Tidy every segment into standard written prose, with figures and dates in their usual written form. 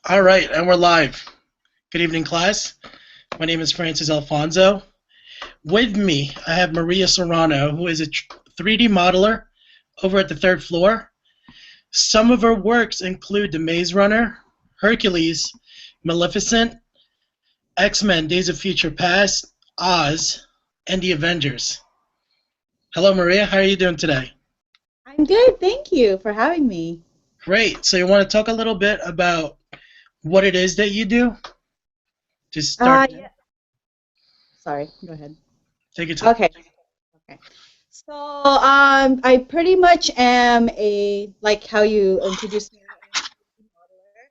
All right, and we're live. Good evening, class. My name is Alfonso. With me, I have Maria Serrano, who is a 3D modeler over at the third floor. Some of her works include The Maze Runner, Hercules, Maleficent, X-Men Days of Future Past, Oz, and The Avengers. Hello, Maria. How are you doing today? I'm good, thank you for having me. Great. So you want to talk a little bit about what it is that you do to start? Yeah, sorry, go ahead. Take your time. Okay, okay. So, I pretty much am like how you introduced me, I'm a modeler,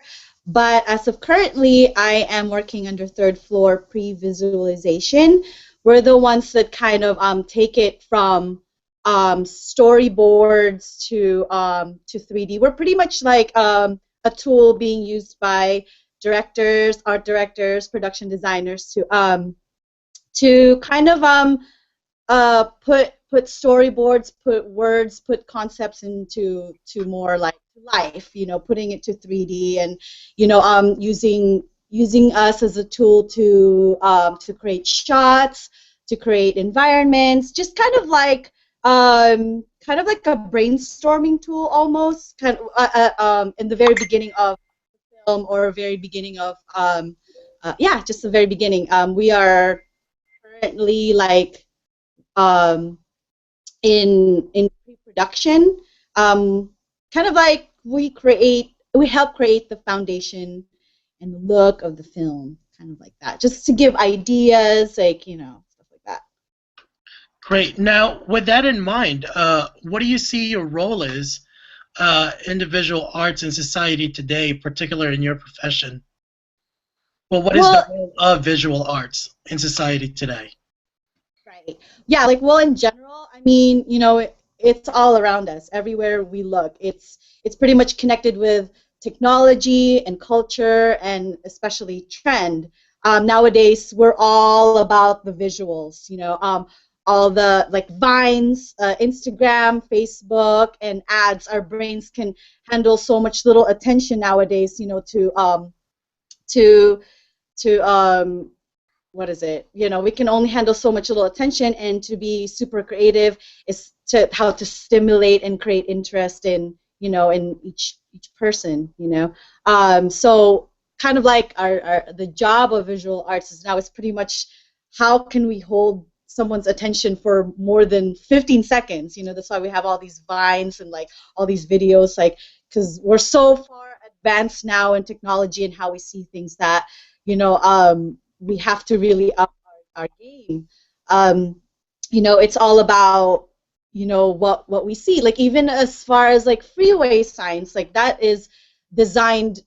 but as of currently, I am working under third floor pre-visualization. We're the ones that kind of take it from storyboards to 3D. We're pretty much like a tool being used by directors, art directors, production designers to kind of put storyboards, put words, put concepts into to more like life. Putting it to 3D and using us as a tool to create shots, to create environments, just kind of like a brainstorming tool almost, kind of in the very beginning of film or very beginning of yeah, just the very beginning. We are currently like um, in pre-production, kind of like we help create the foundation and the look of the film, kind of like that, just to give ideas, like stuff like that. Great. Now, with that in mind, what do you see your role is in the visual arts in society today, particularly in your profession? Well, what is the Well, role of visual arts in society today? right. Yeah, like, well, in general, I mean, it's all around us, everywhere we look. It's pretty much connected with technology and culture and especially trend. Nowadays, we're all about the visuals, all the like Vines, Instagram, Facebook, and ads. Our brains can handle so much little attention nowadays, to to what is it? We can only handle so much little attention, and to be super creative is to how to stimulate and create interest in each person. So kind of like our the job of visual arts is now is pretty much how can we hold someone's attention for more than 15 seconds. That's why we have all these vines and like all these videos, like, because we're so far advanced now in technology and how we see things that we have to really up our game. It's all about what we see. Like, even as far as like freeway signs, like that is designed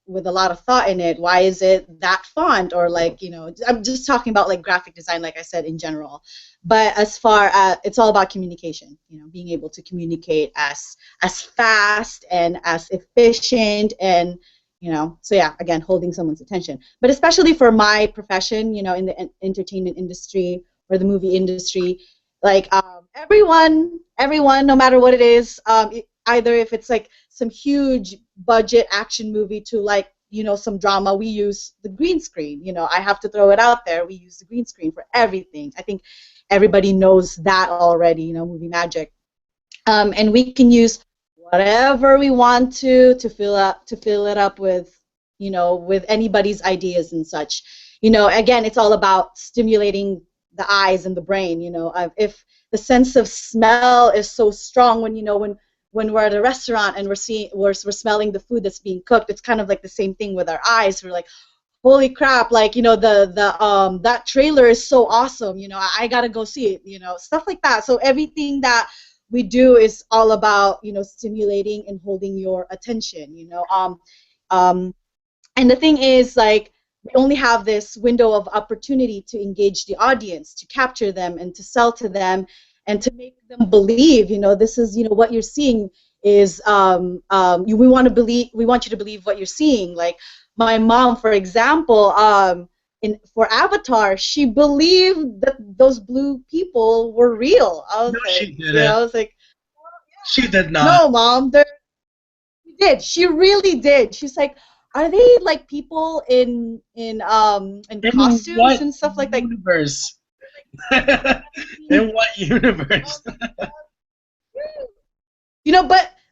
with a lot of thought in it. Why is it that font? Or like, I'm just talking about like graphic design, like I said, in general. But as far as it's all about communication, being able to communicate as fast and as efficient and so yeah, again, holding someone's attention. But especially for my profession, in the entertainment industry or the movie industry, like everyone, no matter what it is, either if it's like some huge budget action movie to like some drama, we use the green screen. I have to throw it out there. We use the green screen for everything. I think everybody knows that already. Movie magic. And we can use whatever we want to fill it up with with anybody's ideas and such. Again, it's all about stimulating the eyes and the brain. If the sense of smell is so strong when we're at a restaurant and we're smelling the food that's being cooked, it's kind of like the same thing with our eyes. We're like, holy crap, like, the that trailer is so awesome, I gotta go see it, stuff like that. So everything that we do is all about stimulating and holding your attention. Um, and the thing is, like, we only have this window of opportunity to engage the audience, to capture them and to sell to them and to make them believe, this is, what you're seeing is, we want you to believe what you're seeing. Like, my mom, for example, for Avatar, she believed that those blue people were real. I was No, like, she didn't. I was like, She did not. no, mom, did. She really did. She's like, are they like people in In costumes what and stuff like that? universe? In what universe?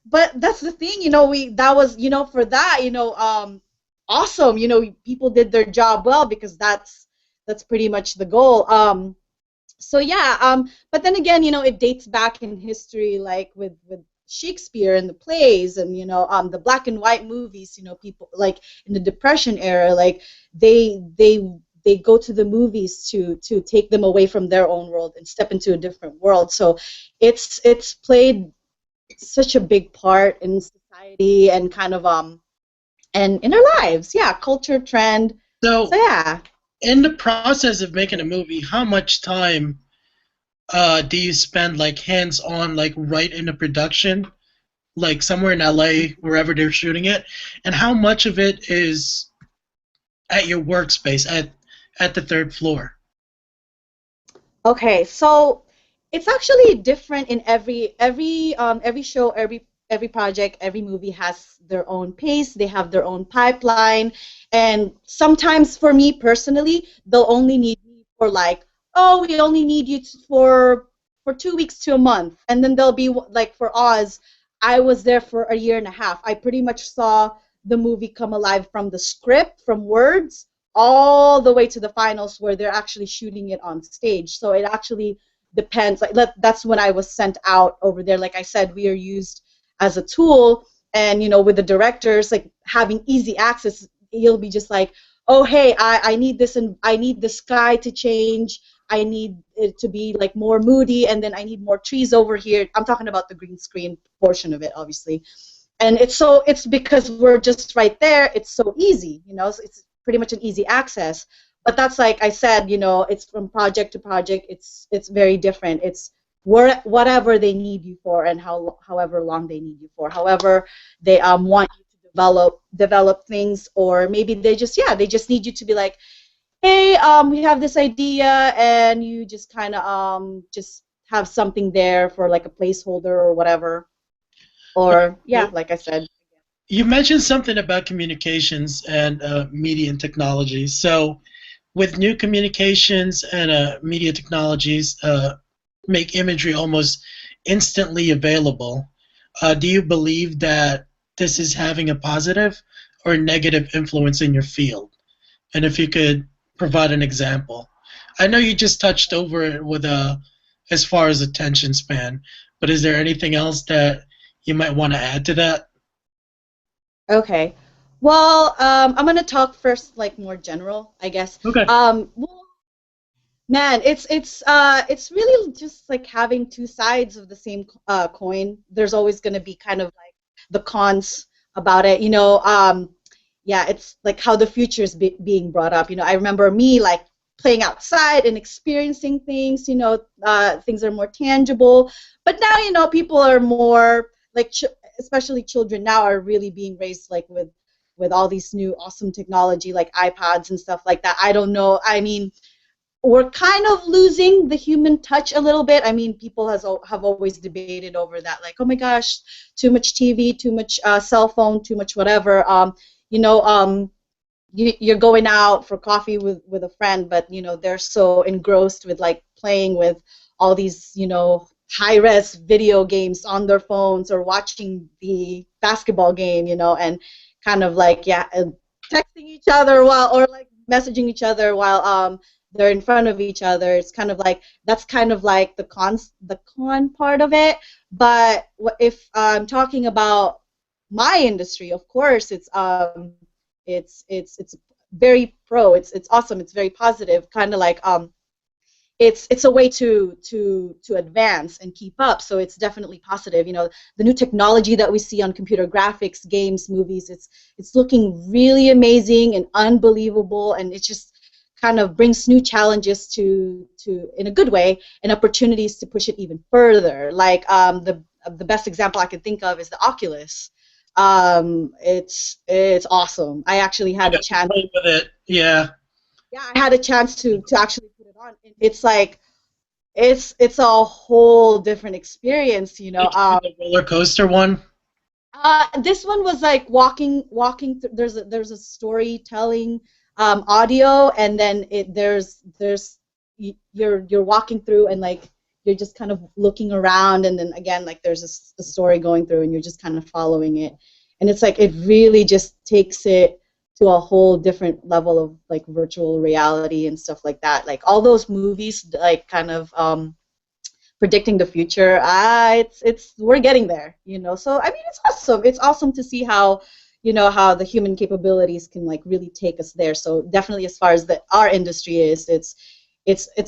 But that's the thing, we that was, for that, awesome, people did their job well because that's pretty much the goal. So yeah, but then again, it dates back in history, like with Shakespeare and the plays, and the black and white movies. People like in the Depression era, like they go to the movies to take them away from their own world and step into a different world. So it's played such a big part in society and kind of and in our lives. Yeah, culture trend. So So, yeah. in the process of making a movie, how much time do you spend like hands on, like right in the production, like somewhere in LA, wherever they're shooting it, and how much of it is at your workspace at the third floor? Okay, so it's actually different in every show, every project, every movie has their own pace, they have their own pipeline, and sometimes for me personally, they'll only need me for like, oh, we only need you for 2 weeks to a month, and then they'll be like for Oz, I was there for a year and a half. I pretty much saw the movie come alive from the script, from words all the way to the finals where they're actually shooting it on stage. So it actually depends. Like that's when I was sent out over there. Like I said, we are used as a tool, and with the directors, like having easy access, he'll be just like, oh hey, I need this, and I need the sky to change. I need it to be like more moody, and then I need more trees over here. I'm talking about the green screen portion of it, obviously. And it's because we're just right there. It's so easy, so it's pretty much an easy access. But that's like I said, it's from project to project. It's very different. It's whatever they need you for, and however long they need you for, however they want you to develop things, or maybe they just need you to be like, hey, we have this idea, and you just kind of just have something there for like a placeholder or whatever. Or yeah, like I said. You mentioned something about communications and media and technology. So, with new communications and media technologies, make imagery almost instantly available. Do you believe that this is having a positive or negative influence in your field? And if you could provide an example. I know you just touched over it with as far as attention span, but is there anything else that you might want to add to that? Okay. Well, I'm gonna talk first, like more general, I guess. Okay. Well, man, it's really just like having two sides of the same coin. There's always gonna be kind of like the cons about it, yeah, it's like how the future is being brought up. I remember me like playing outside and experiencing things. Things are more tangible. But now, people are more like, especially children now are really being raised like with all these new awesome technology like iPads and stuff like that. I don't know. I mean, we're kind of losing the human touch a little bit. I mean, people have always debated over that, like, oh my gosh, too much TV, too much cell phone, too much whatever. You know, um, you're going out for coffee with a friend, but they're so engrossed with like playing with all these high-res video games on their phones, or watching the basketball game, and kind of like, yeah, texting each other while, or like messaging each other while they're in front of each other. It's kind of like, that's kind of like the con part of it. But if I'm talking about my industry, of course, it's very pro. It's awesome. It's very positive. Kind of like it's a way to advance and keep up. So it's definitely positive. The new technology that we see on computer graphics, games, movies, it's looking really amazing and unbelievable, and it just kind of brings new challenges to in a good way, and opportunities to push it even further. Like the best example I can think of is the Oculus. It's awesome. I actually I had a got to chance. play with it. Yeah. Yeah, I had a chance to actually put it on. It's like it's a whole different experience. Did you do the roller coaster one? This one was like walking. There's a storytelling audio, and then you're walking through, and like you're just kind of looking around, and then again like there's a story going through, and you're just kind of following it, and it's like it really just takes it to a whole different level of like virtual reality and stuff like that. Like all those movies, like kind of predicting the future. It's we're getting there, you know. So I mean, it's awesome. It's awesome to see how, you know, how the human capabilities can like really take us there. So definitely, as far as our industry is, it's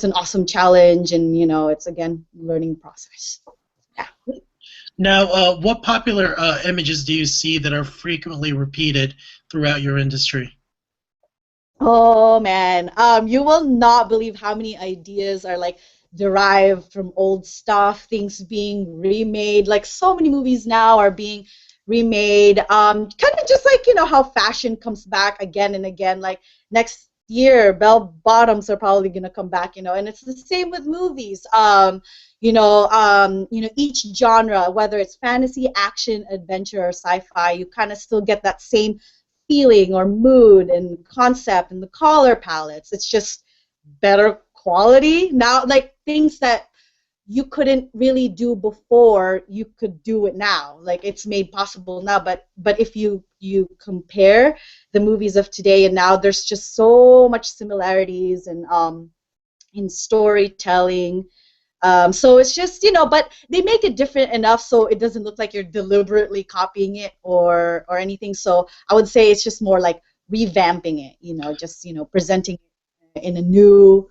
an awesome challenge, and you know, it's again learning process. Yeah. Now, what popular images do you see that are frequently repeated throughout your industry? Oh man, you will not believe how many ideas are like derived from old stuff, things being remade. Like so many movies now are being remade. Kind of just like, you know, how fashion comes back again and again. Like next year, bell bottoms are probably gonna come back, you know, and it's the same with movies. Each genre, whether it's fantasy, action, adventure, or sci-fi, you kind of still get that same feeling or mood and concept and the color palettes. It's just better quality now. Like things that you couldn't really do before, you could do it now. Like it's made possible now. But if you compare the movies of today and now, there's just so much similarities and in storytelling. So it's just, you know, but they make it different enough so it doesn't look like you're deliberately copying it or anything. So I would say it's just more like revamping it, you know, just, you know, presenting it in a new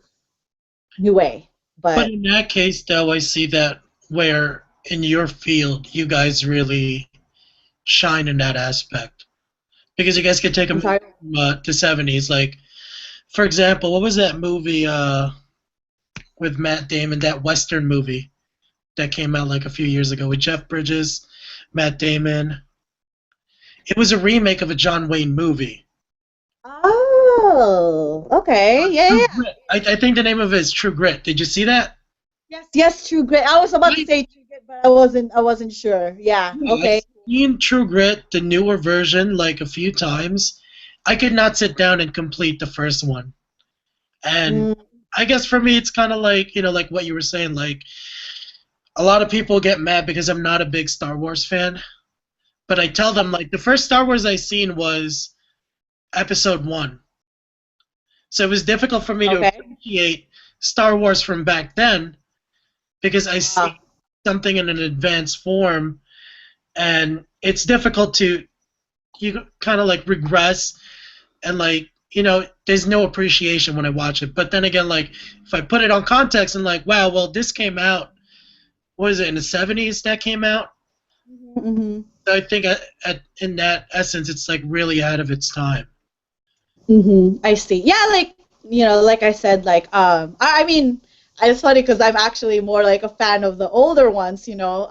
way. But But in that case, though, I see that where in your field you guys really shine in that aspect because you guys could take a I'm movie sorry. from the '70s. Like, for example, what was that movie with Matt Damon? That Western movie that came out like a few years ago with Jeff Bridges, Matt Damon. It was a remake of a John Wayne movie. Oh, okay. Yeah, True yeah. Grit. I think the name of it is True Grit. Did you see that? Yes, yes, True Grit. I was about to Right. say True Grit, but I wasn't sure. Yeah. Yeah, I've Okay. seen True Grit, the newer version, like a few times. I could not sit down and complete the first one. And Mm, I guess for me, it's kind of like, like what you were saying. Like, a lot of people get mad because I'm not a big Star Wars fan. But I tell them, like, the first Star Wars I seen was Episode 1. So it was difficult for me to okay. appreciate Star Wars from back then because I see Ah. something in an advanced form, and it's difficult to you kind of like regress and like there's no appreciation when I watch it. But then again, like if I put it on context and like, wow, well this came out, what was it in the '70s that came out? Mm-hmm. So I think in that essence, it's like really ahead of its time. I see. Yeah, like you know, like I said, like I mean, it's funny because I'm actually more like a fan of the older ones, you know.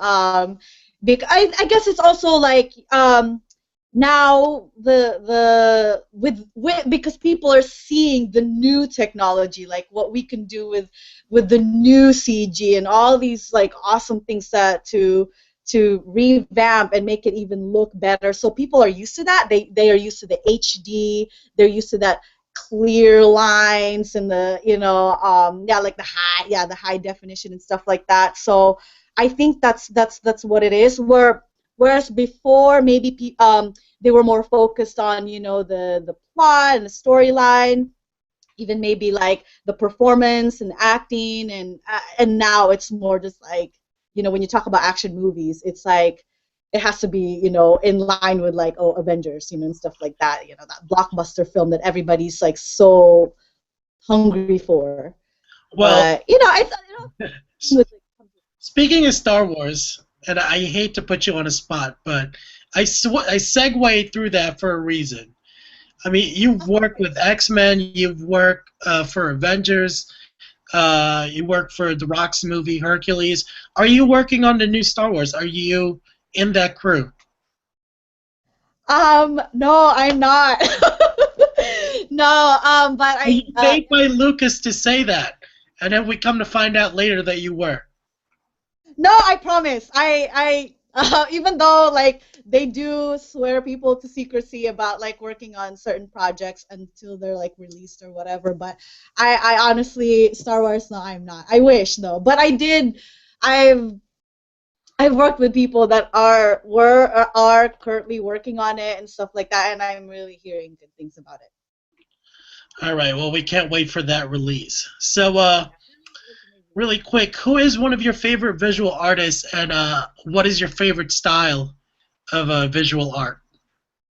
Because I guess it's also like now the with because people are seeing the new technology, like what we can do with the new CG and all these like awesome things that to revamp and make it even look better. So people are used to that. They are used to the HD. They're used to that clear lines and the like the high definition and stuff like that. So I think that's what it is. Whereas before maybe they were more focused on the plot and the storyline, even maybe like the performance and acting, and now it's more just like when you talk about action movies, it's like it has to be in line with like Avengers, and stuff like that, that blockbuster film that everybody's like so hungry for. Well, But I thought with speaking of Star Wars, and I hate to put you on a spot, but I segue through that for a reason. I mean, you've worked with X-Men, you've worked for Avengers, you worked for The Rock's movie Hercules. Are you working on the new Star Wars? Are you in that crew? no, I'm not. No, but Are I you paid by Lucas to say that? And then we come to find out later that you were. no, I promise. I even though like they do swear people to secrecy about like working on certain projects until they're like released or whatever. But I honestly, Star Wars, no, I'm not. I wish, no, but I did. I've I've worked with people that are currently working on it and stuff like that, and I'm really hearing good things about it. All right. Well, we can't wait for that release. So, It's amazing. really quick, who is one of your favorite visual artists, and what is your favorite style of visual art?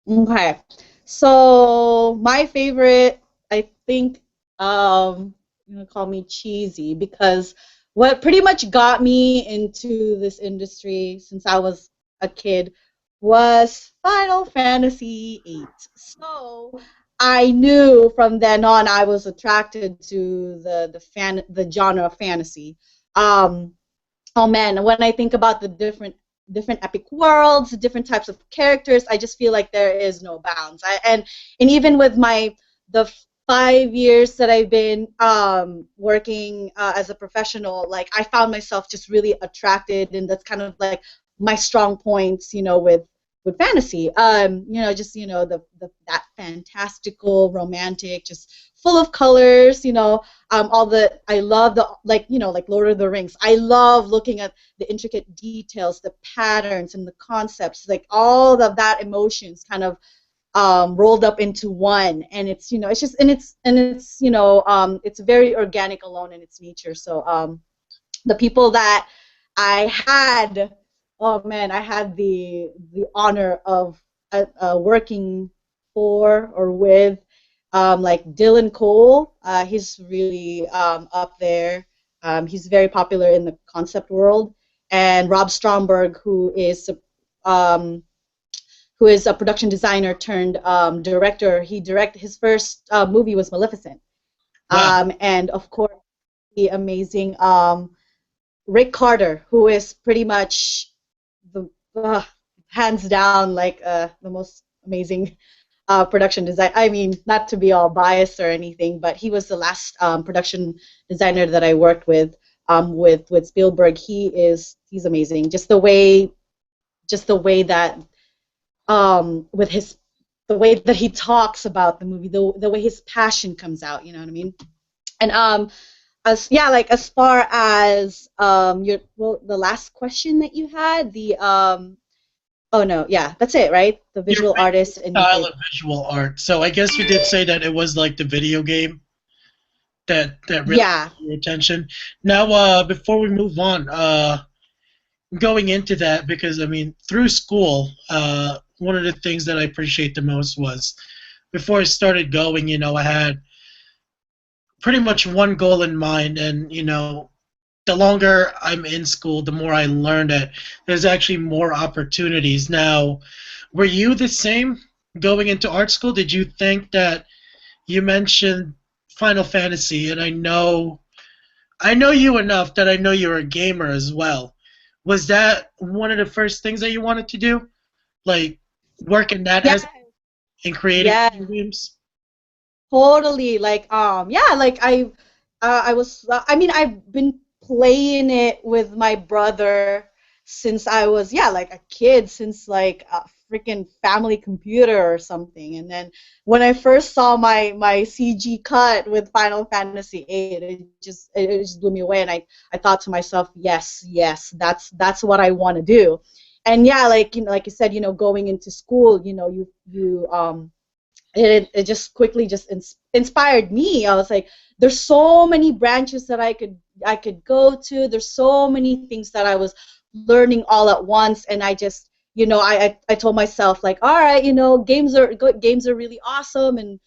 Okay. So my favorite, I think, you're gonna call me cheesy because what pretty much got me into this industry since I was a kid was Final Fantasy VIII. So I knew from then on I was attracted to the genre of fantasy. Um, oh man, when I think about the different epic worlds, different types of characters, I just feel like there is no bounds. And even with the 5 years that I've been working as a professional, like I found myself just really attracted, and that's kind of like my strong points, with fantasy. Just that fantastical, romantic, just full of colors. All the I love the like Lord of the Rings. I love looking at the intricate details, the patterns, and the concepts, like all of that emotions kind of rolled up into one, and it's just it's very organic alone in its nature. So the people that I had, oh man, I had the honor of working for or with, like Dylan Cole. He's really up there. He's very popular in the concept world, and Rob Stromberg, um, who is a production designer turned director. He directed his first movie was Maleficent, Wow. and of course the amazing Rick Carter, who is pretty much the hands down like the most amazing production design. I mean, not to be all biased or anything, but he was the last production designer that I worked with Spielberg. He's amazing. Just the way that with his the way that he talks about the movie, the way his passion comes out. You know what I mean? And as far as the last question that you had, the oh no, yeah, that's it, right? The Your visual favorite artist and your style of favorite. visual art. So I guess you did say that it was like the video game that really Yeah, got your attention. Now, before we move on, going into that, because I mean, through school, one of the things that I appreciate the most was before I started going, I had pretty much one goal in mind, and the longer I'm in school, the more I learn that there's actually more opportunities. Now, were you the same going into art school? Did you think that you mentioned Final Fantasy, and I know you enough that I know you're a gamer as well. Was that one of the first things that you wanted to do? Like work in that yeah, as in creating yeah. video games? Totally. Yeah, like I was, I mean, I've been playing it with my brother since I was, yeah, like a kid, since like a freaking family computer or something. And then when I first saw my CG cut with Final Fantasy VIII, it just blew me away. And I thought to myself, yes, yes, that's what I want to do. And yeah, like you said, going into school, it just quickly just inspired me. I was like, there's so many branches that I could go to. There's so many things that I was learning all at once, and I just, I told myself like, all right, games are really awesome, and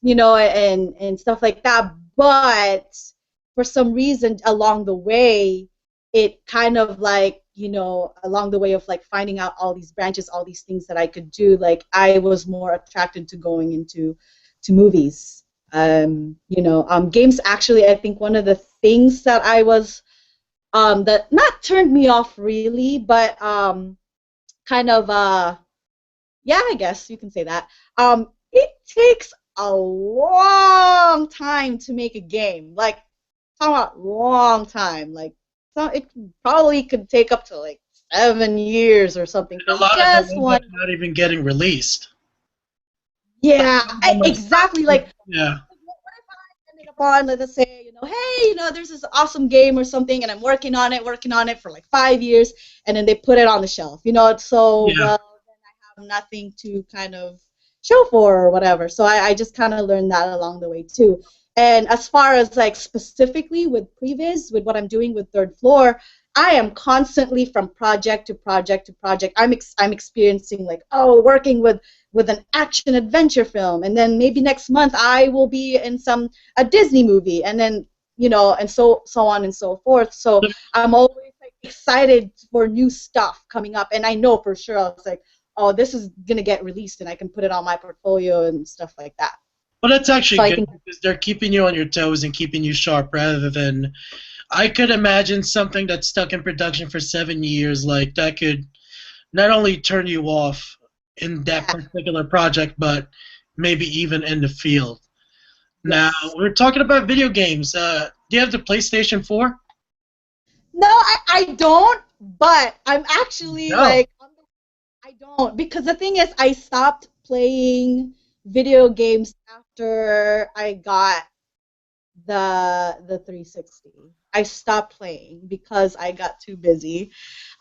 and stuff like that. But for some reason along the way, it kind of like, along the way of like finding out all these branches, all these things that I could do, like I was more attracted to going into to movies. Games actually, I think one of the things that I was that not turned me off really, but kind of yeah, I guess you can say that. It takes a long time to make a game. Like, talking about long time. Like, so it probably could take up to like 7 years or something And for a lot of them just end up one. not even getting released. Yeah, Some of them are stuck. exactly. Like, Yeah. what if I ended up on, let's say, hey, there's this awesome game or something, and I'm working on it for like 5 years, and then they put it on the shelf. It's so, Yeah. well, then I have nothing to kind of show for or whatever. So I just kind of learned that along the way too. And as far as like specifically with Previs, with what I'm doing with Third Floor, I am constantly from project to project to project. I'm experiencing like, working with an action adventure film, and then maybe next month I will be in a Disney movie, and then and so on and so forth. So I'm always like excited for new stuff coming up, and I know for sure I was like, oh, this is gonna get released, and I can put it on my portfolio and stuff like that. Well, that's actually So I good think, because they're keeping you on your toes and keeping you sharp rather than. I could imagine something that's stuck in production for 7 years, like that could not only turn you off in that yeah, particular project, but maybe even in the field. Now, yes. we're talking about video games. Do you have the PlayStation 4? No, I don't, but I'm actually No. like, I don't, because the thing is, I stopped playing video games after I got the 360. I stopped playing because I got too busy.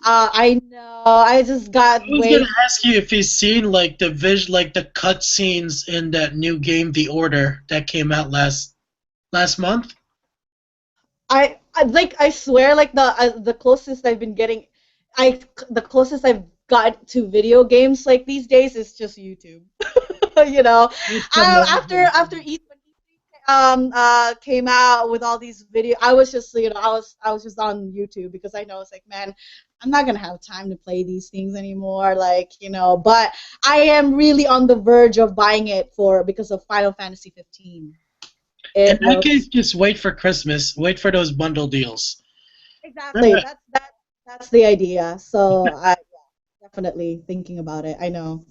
I know, I just got I was gonna way. ask you if you've seen like like the cut scenes in that new game, The Order, that came out last month. I swear, like the closest I've been getting, I the closest I've got to video games like these days is just YouTube. you know, It's after amazing. E3 came out with all these video, I was just I was just on YouTube because I know it's like, man, I'm not gonna have time to play these things anymore, like, but I am really on the verge of buying it for because of Final Fantasy 15. In It that case, looks just wait for Christmas. Wait for those bundle deals. All exactly, right. that's the idea. So I definitely thinking about it, I know.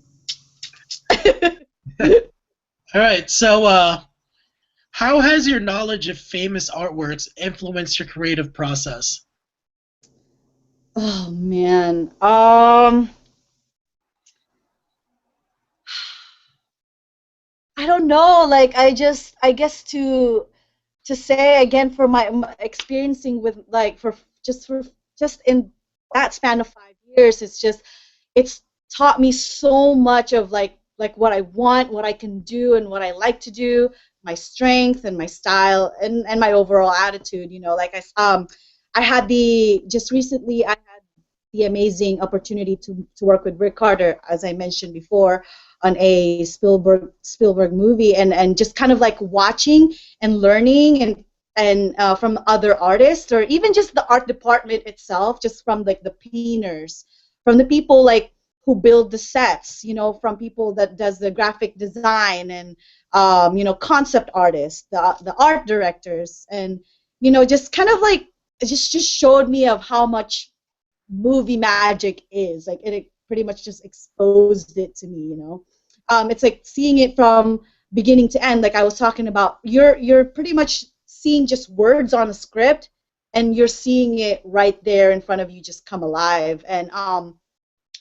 All right. So, how has your knowledge of famous artworks influenced your creative process? Oh man, I don't know, like, I guess to say again, for my experiencing with, like, for just in that span of 5 years, it's taught me so much of like what I want, what I can do, and what I like to do, my strength and my style, and my overall attitude. Like, I had the just recently I had the amazing opportunity to work with Rick Carter, as I mentioned before, on a Spielberg movie, and just kind of like watching and learning and from other artists, or even just the art department itself, just from like the painters, from the people like who build the sets, from people that does the graphic design, and concept artists, the art directors, and just kind of like it just showed me of how much movie magic is. Like, it pretty much just exposed it to me. It's like seeing it from beginning to end. Like I was talking about, you're pretty much seeing just words on a script, and you're seeing it right there in front of you just come alive. And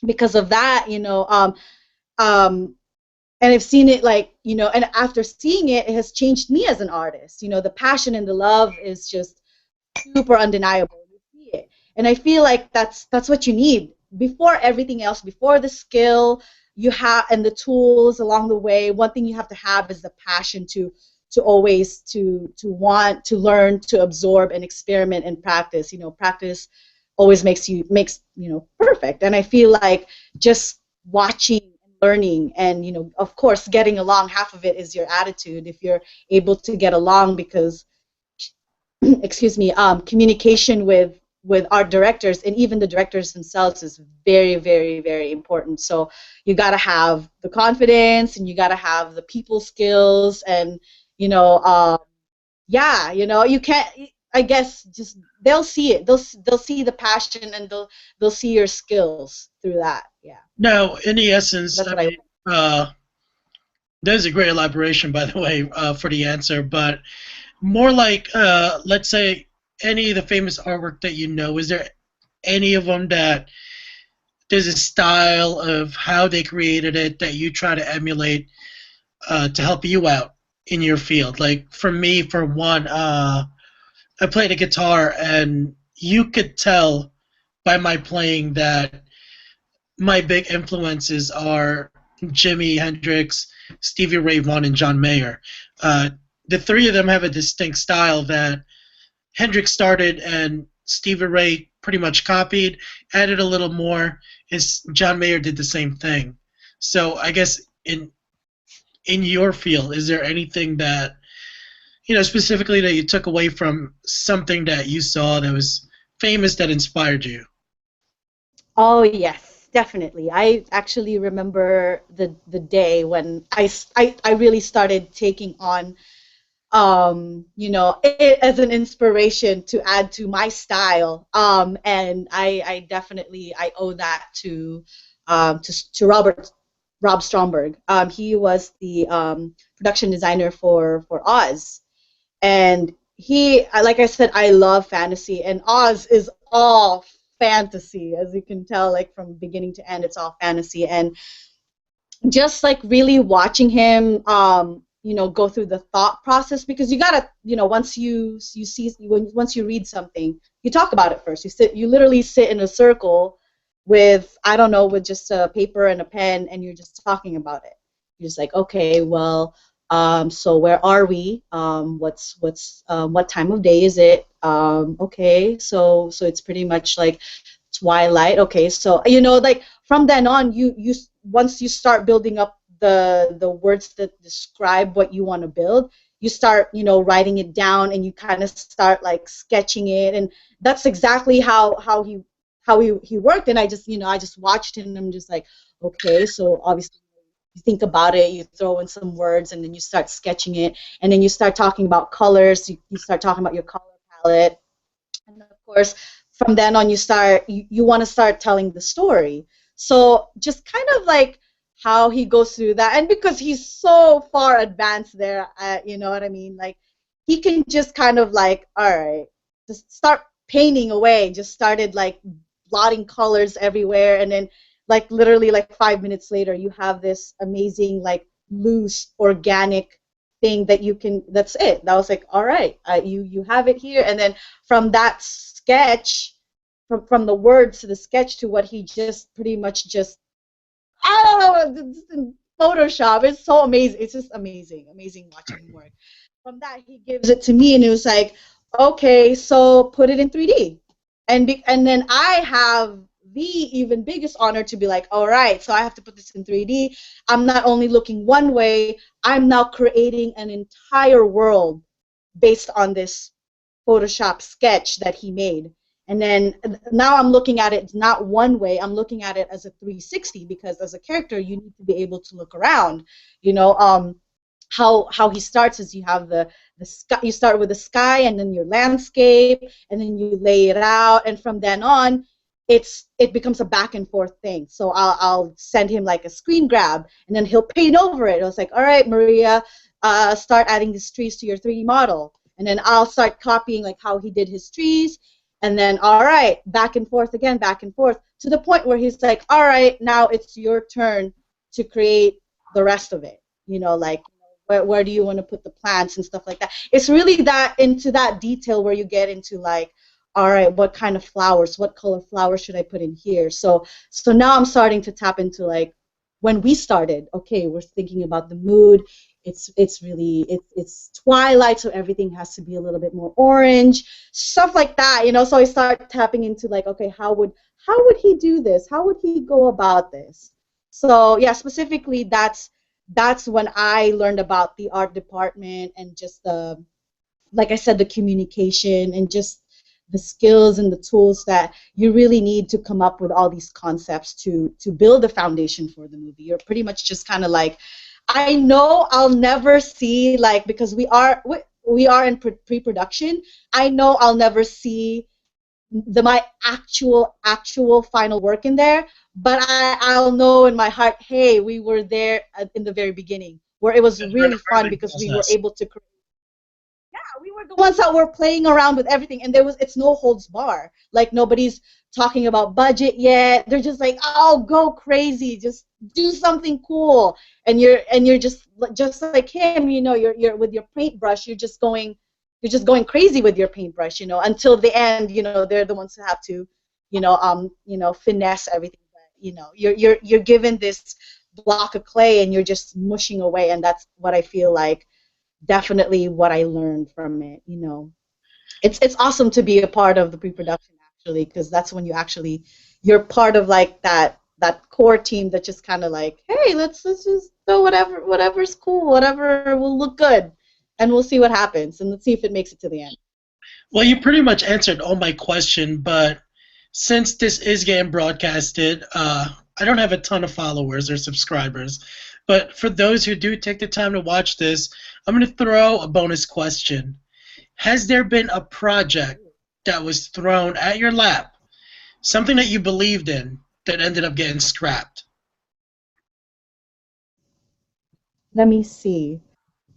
because of that, um, and I've seen it, like, and after seeing it, it has changed me as an artist. The passion and the love is just super undeniable. You see it, and I feel like that's what you need before everything else. Before the skill you have and the tools along the way, one thing you have to have is the passion to always to want to learn, to absorb and experiment and practice. Practice always makes perfect. And I feel like just watching and learning, and of course getting along, half of it is your attitude. If you're able to get along, because excuse me, communication with art directors and even the directors themselves is very, very, very important. So you got to have the confidence, and you got to have the people skills, and you know, um, yeah, you can't. I guess just they'll see it. They'll see the passion, and they'll see your skills through that. Yeah, No, in the essence, that's I what I. mean, there's a great elaboration, by the way, for the answer, but more like, let's say, any of the famous artwork that you know, is there any of them that there's a style of how they created it that you try to emulate to help you out in your field. Like for me, for one, I played a guitar, and you could tell by my playing that my big influences are Jimi Hendrix, Stevie Ray Vaughan, and John Mayer. Uh, the three of them have a distinct style that Hendrix started and Stevie Ray pretty much copied, added a little more. Is John Mayer did the same thing. So I guess in your field, is there anything that specifically that you took away from something that you saw that was famous that inspired you? Oh yes, definitely. I actually remember the day when I really started taking on it as an inspiration to add to my style. And I definitely I owe that to Rob Stromberg. He was the production designer for Oz, and like I said, I love fantasy, and Oz is all fantasy, as you can tell, like from beginning to end, it's all fantasy. And just like really watching him go through the thought process, because you gotta, once you see once you read something, you talk about it first. You literally sit in a circle with, I don't know, with just a paper and a pen, and you're just talking about it. You're just like, okay, well, so where are we? What time of day is it? Okay, so it's pretty much like twilight. Okay, so like from then on, you once you start building up the words that describe what you want to build, you start writing it down, and you kind of start like sketching it. And that's exactly how he worked. And I just watched him, and I'm just like, okay, so obviously you think about it, you throw in some words, and then you start sketching it, and then you start talking about colors, you start talking about your color palette. And of course, from then on, you want to start telling the story. So just kind of like how he goes through that, and because he's so far advanced there, you know what I mean? Like he can just kind of like, all right, just start painting away. Just started like blotting colors everywhere, and then like literally like 5 minutes later, you have this amazing like loose organic thing that you can. That's it. That was like, all right, you have it here. And then from that sketch, from the words to the sketch to what he just pretty much just, I don't know, it's in Photoshop. It's so amazing. It's just amazing, amazing watching him work. From that, he gives it to me, and it was like, okay, so put it in 3D. And then I have the even biggest honor to be like, all right, so I have to put this in 3D. I'm not only looking one way, I'm now creating an entire world based on this Photoshop sketch that he made. And then now I'm looking at it not one way, I'm looking at it as a 360, because as a character you need to be able to look around. You know, how he starts is you have the sky, you start with the sky, and then your landscape, and then you lay it out, and from then on it becomes a back and forth thing. So I'll send him like a screen grab, and then he'll paint over it. I was like, all right, Maria, start adding these trees to your 3D model. And then I'll start copying like how he did his trees. And then, all right, back and forth again, back and forth, to the point where he's like, all right, now it's your turn to create the rest of it. You know, like, where do you want to put the plants and stuff like that. It's really that into that detail where you get into like, all right, what kind of flowers, what color flowers should I put in here? So now I'm starting to tap into like when we started. Okay, we're thinking about the mood. It's twilight, so everything has to be a little bit more orange, stuff like that. You know, so I start tapping into like, okay, how would he do this? How would he go about this? So yeah, specifically that's when I learned about the art department, and just the, like I said, the communication, and just the skills and the tools that you really need to come up with all these concepts to build a foundation for the movie. You're pretty much just kind of like, I know I'll never see, like, because we are in pre-production. I know I'll never see my actual final work in there, but I'll know in my heart, hey, we were there in the very beginning, where it was We're in really the fun early because we were process. able to create. were the ones that were playing around with everything, and it's no holds bar. Like nobody's talking about budget yet. They're just like, oh, go crazy, just do something cool, and you're just like him, you're with your paintbrush, you're just going crazy with your paintbrush, until the end, they're the ones who have to, finesse everything. But, you're given this block of clay and you're just mushing away, and that's what I feel like definitely what I learned from it. It's awesome to be a part of the pre-production actually, because that's when you're part of like that core team that just kind of like, hey, let's just do whatever's cool, whatever will look good, and we'll see what happens, and let's see if it makes it to the end. Well, you pretty much answered all my question, but since this is getting broadcasted, I don't have a ton of followers or subscribers, but for those who do take the time to watch this, I'm going to throw a bonus question. Has there been a project that was thrown at your lap, something that you believed in, that ended up getting scrapped? Let me see.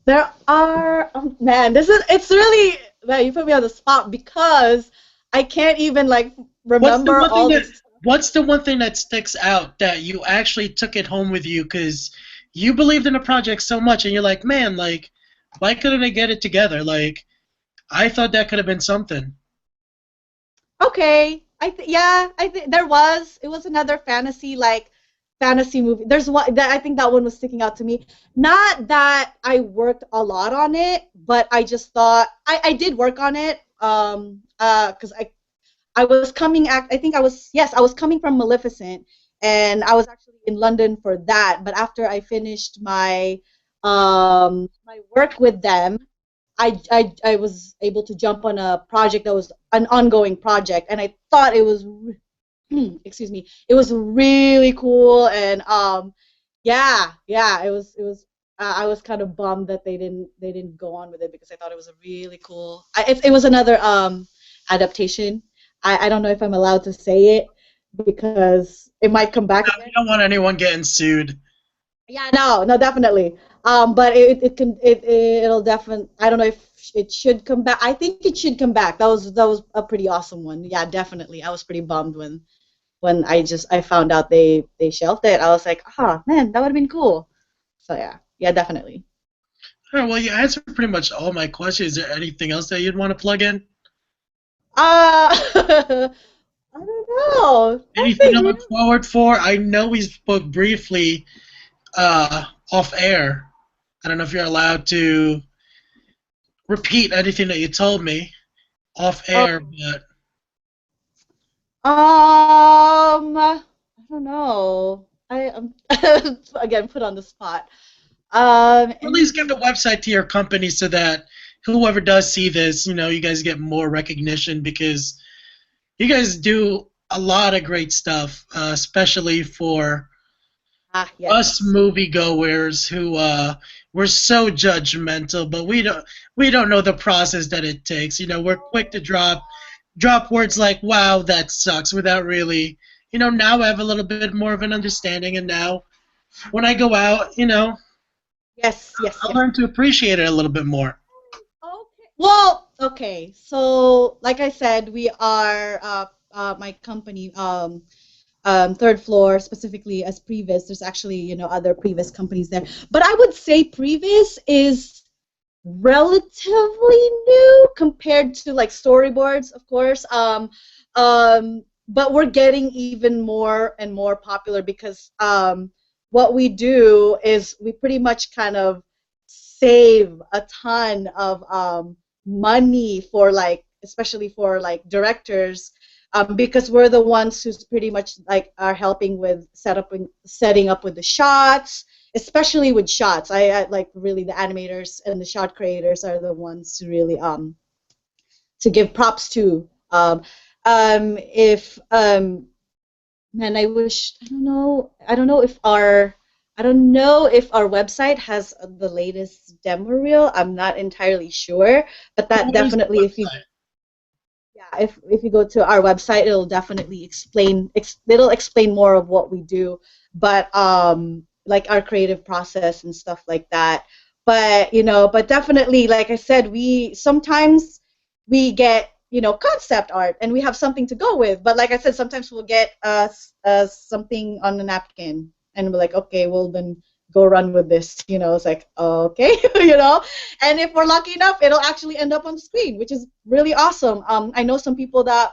There are, oh man, it's really, man, you put me on the spot because I can't even like remember all this. What's the one thing that sticks out that you actually took it home with you because you believed in a project so much and you're like, man, like, why couldn't I get it together? Like, I thought that could have been something. Okay, I think there was. It was another fantasy movie. There's one that I think that one was sticking out to me. Not that I worked a lot on it, but I just thought I did work on it. Because I was coming. I think I was coming from Maleficent, and I was actually in London for that. But after I finished my my work with them, I was able to jump on a project that was an ongoing project, and I thought it was excuse me, it was really cool, and it was I was kind of bummed that they didn't go on with it because I thought it was a really cool. It was another adaptation. I don't know if I'm allowed to say it because it might come back again. You don't want anyone getting sued. Yeah, no, definitely. But it'll definitely. I don't know if it should come back. I think it should come back. That was a pretty awesome one. Yeah, definitely. I was pretty bummed when I found out they shelved it. I was like, man, that would have been cool. So yeah, definitely. All right, well, you answered pretty much all my questions. Is there anything else that you'd want to plug in? I don't know. Anything to look forward for? I know we spoke briefly off air. I don't know if you're allowed to repeat anything that you told me off air, but I don't know. I'm again put on the spot. at least give the website to your company so that whoever does see this, you guys get more recognition because you guys do a lot of great stuff, especially for us moviegoers who we're so judgmental, but we don't know the process that it takes. We're quick to drop words like "wow, that sucks" without really, now I have a little bit more of an understanding, and now when I go out, yes, I'll learn to appreciate it a little bit more. Okay. Well, okay. So, like I said, we are my company, third floor, specifically as Previs. There's actually, other Previs companies there. But I would say Previs is relatively new compared to like storyboards, of course. But we're getting even more and more popular because what we do is we pretty much kind of save a ton of money for especially for directors, because we're the ones who's pretty much are helping with setting up with the shots, especially with shots. I like really the animators and the shot creators are the ones to really to give props to. If man, I wish I don't know if our website has the latest demo reel. I'm not entirely sure, but that definitely if you go to our website, it'll definitely explain more of what we do. But like our creative process and stuff like that, But but definitely, like I said, we sometimes we get concept art and we have something to go with. But like I said, sometimes we'll get something on a napkin and we're like, okay, well then go run with this. It's like, okay. And if we're lucky enough, it'll actually end up on the screen, which is really awesome. I know some people that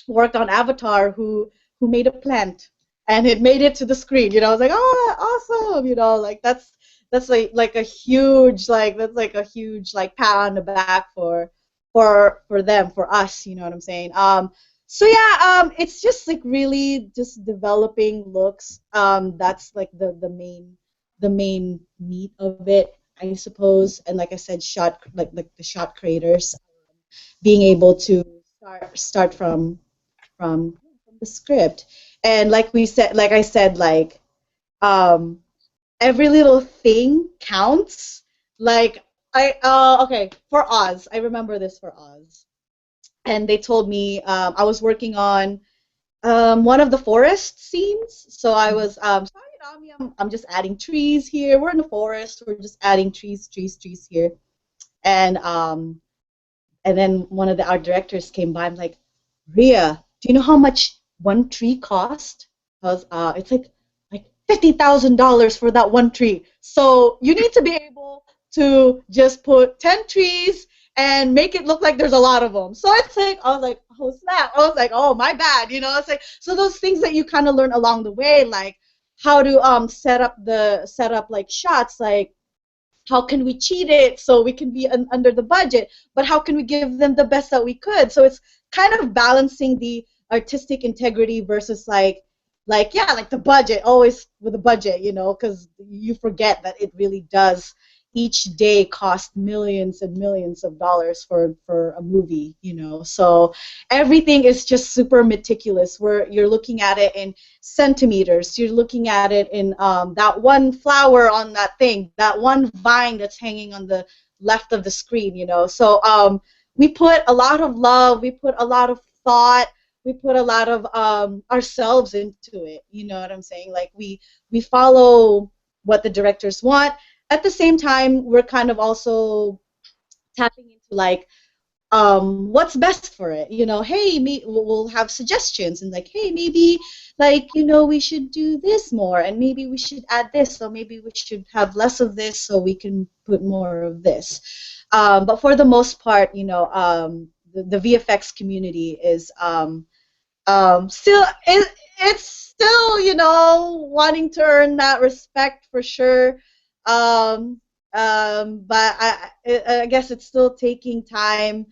worked on Avatar who made a plant and it made it to the screen. I was like, oh, awesome. Like that's like a huge like pat on the back for them, for us. You know what I'm saying? So yeah, it's just like really just developing looks. That's like the main meat of it, I suppose. And like I said, shot like the shot creators being able to start from the script. And like I said, like um every little thing counts. Like okay, for Oz, I remember this for Oz. And they told me I was working on one of the forest scenes. So I was sorry, I'm just adding trees here. We're in the forest. We're just adding trees here. And then one of the art directors came by. I'm like, Ria, do you know how much one tree cost? Because it's like $50,000 for that one tree. So you need to be able to just put 10 trees and make it look like there's a lot of them. So it's like I was like, oh snap! I was like, oh my bad. It's like, so those things that you kind of learn along the way, like how to set up like shots, like how can we cheat it so we can be under the budget, but how can we give them the best that we could? So it's kind of balancing the artistic integrity versus yeah, like the budget, always with the budget, because you forget that it really does each day cost millions and millions of dollars for a movie. So everything is just super meticulous, where you're looking at it in centimeters, you're looking at it in that one flower on that thing, that one vine that's hanging on the left of the screen. So we put a lot of love, we put a lot of thought, we put a lot of ourselves into it. You know what I'm saying? Like we follow what the directors want. At the same time, we're kind of also tapping into like what's best for it. Hey, we'll have suggestions and like, hey, maybe like we should do this more, and maybe we should add this, so maybe we should have less of this so we can put more of this. But for the most part, the VFX community is still it's still wanting to earn that respect for sure. But I guess it's still taking time.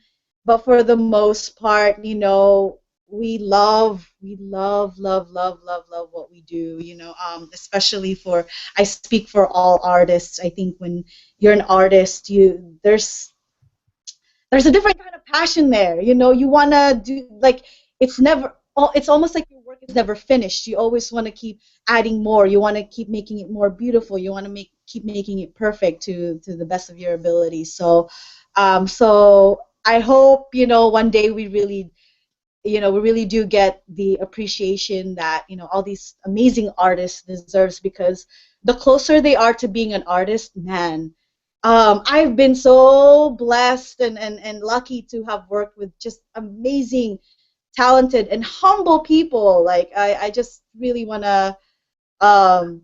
But for the most part, we love what we do. Especially I speak for all artists. I think when you're an artist, there's a different kind of passion there. You want to do, like, it's almost like your work is never finished. You always want to keep adding more. You want to keep making it more beautiful. You want to keep making it perfect to the best of your ability. So so I hope one day we really do get the appreciation that all these amazing artists deserves, because the closer they are to being an artist, man, I've been so blessed and lucky to have worked with just amazing, talented, and humble people. Like I just really wanna I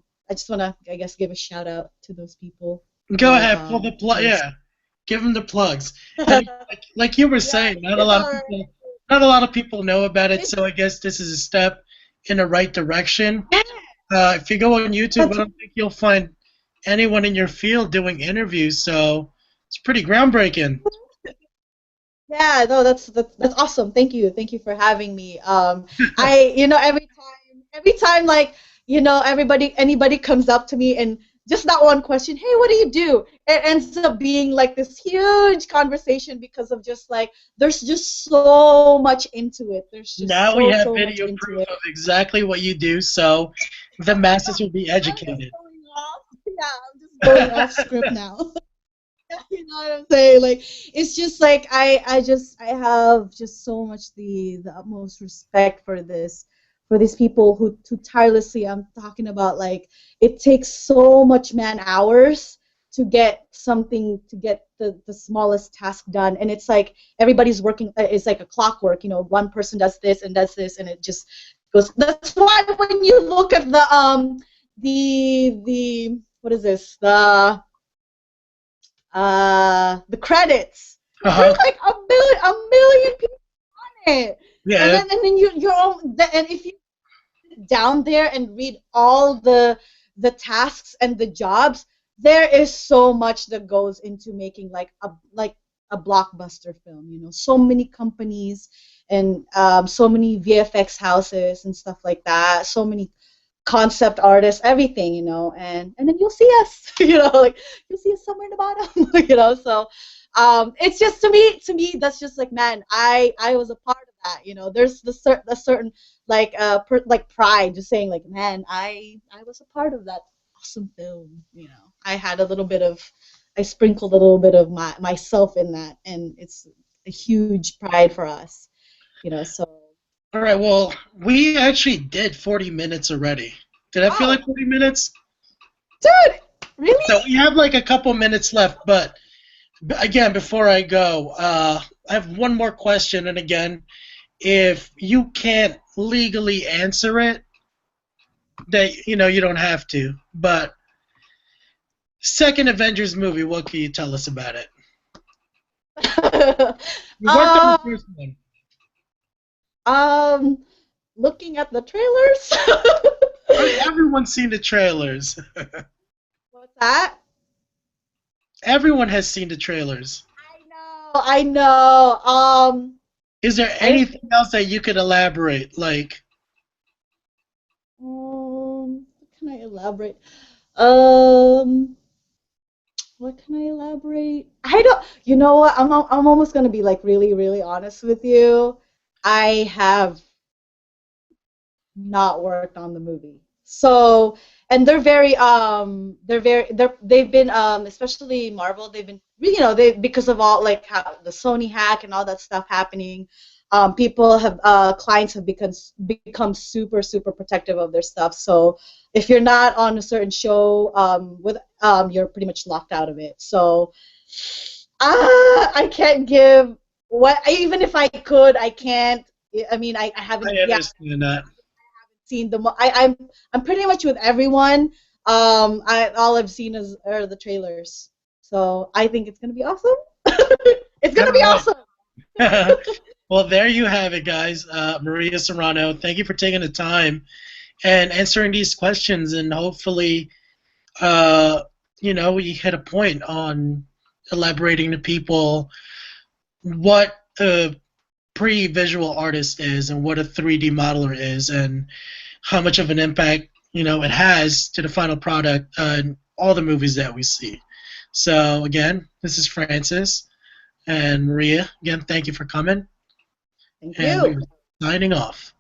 guess give a shout out to those people. Go ahead, pull the plug. Because Yeah, give them the plugs. And like you were yeah, saying, not a it's lot of all right. people, not a lot of people know about it. It's, So I guess this is a step in the right direction. yeah, If you go on YouTube, I that's don't think you'll find anyone in your field doing interviews. So it's pretty groundbreaking. Yeah, no, that's awesome. Thank you for having me. Every time, like, anybody comes up to me and just that one question, hey, what do you do? It ends up being like this huge conversation, because of just like there's just so much into it. There's just Now we have so much video into proof it. of exactly what you do, so the masses will be I'm just educated. going off. Yeah, I'm just going off script now. You know what I'm saying? Like, it's just like I have just so much the utmost respect for these people who tirelessly, I'm talking about, like, it takes so much man hours to get something, to get the smallest task done. And it's like everybody's working, it's like a clockwork, you know, one person does this, and it just goes. That's why when you look at the what is this, the credits, Uh-huh. there's like a million people on it. And Yeah. then and if you sit down there and read all the tasks and the jobs, there is so much that goes into making like a blockbuster film. You know, so many companies and so many VFX houses and stuff like that. So many concept artists, everything, you know, and then you'll see us, you know, like you'll see us somewhere in the bottom, you know. So it's just to me that's just like, man, I was a part of that, you know. There's the certain like pride, just saying like, man, I was a part of that awesome film, you know. I sprinkled a little bit of myself in that, and it's a huge pride for us, you know. So All right. Well, we actually did 40 minutes already. Did I feel wow, like 40 minutes? dude, really? So we have like a couple minutes left, but again, before I go, I have one more question, and again, if you can't legally answer it, that you don't have to. But second Avengers movie, what can you tell us about it? We worked on the um, first one. um, looking at the trailers. I mean, everyone's seen the trailers. What's that? Everyone has seen the trailers. I know. Is there I anything else that you could elaborate? Like, what can I elaborate? Um, what can I elaborate? I don't. You know what? I'm almost gonna be like really really honest with you. I have not worked on the movie. So, and they've been especially Marvel, they've been, you know, they, because of all like how the Sony hack and all that stuff happening, people have clients have become super super protective of their stuff. So if you're not on a certain show with you're pretty much locked out of it. So I can't give what, even if I could, I can't. I mean, I I haven't. Yeah, understand that. seen the I'm pretty much with everyone. All I've seen are the trailers, so I think it's gonna be awesome. It's All gonna be awesome. right. Well, there you have it, guys. Maria Serrano, thank you for taking the time and answering these questions, and hopefully, uh, we hit a point on elaborating to people what a pre-visual artist is and what a 3D modeler is and how much of an impact it has to the final product in all the movies that we see. So again, this is Francis and Maria. Again, thank you for coming, Thank and we you. are signing off.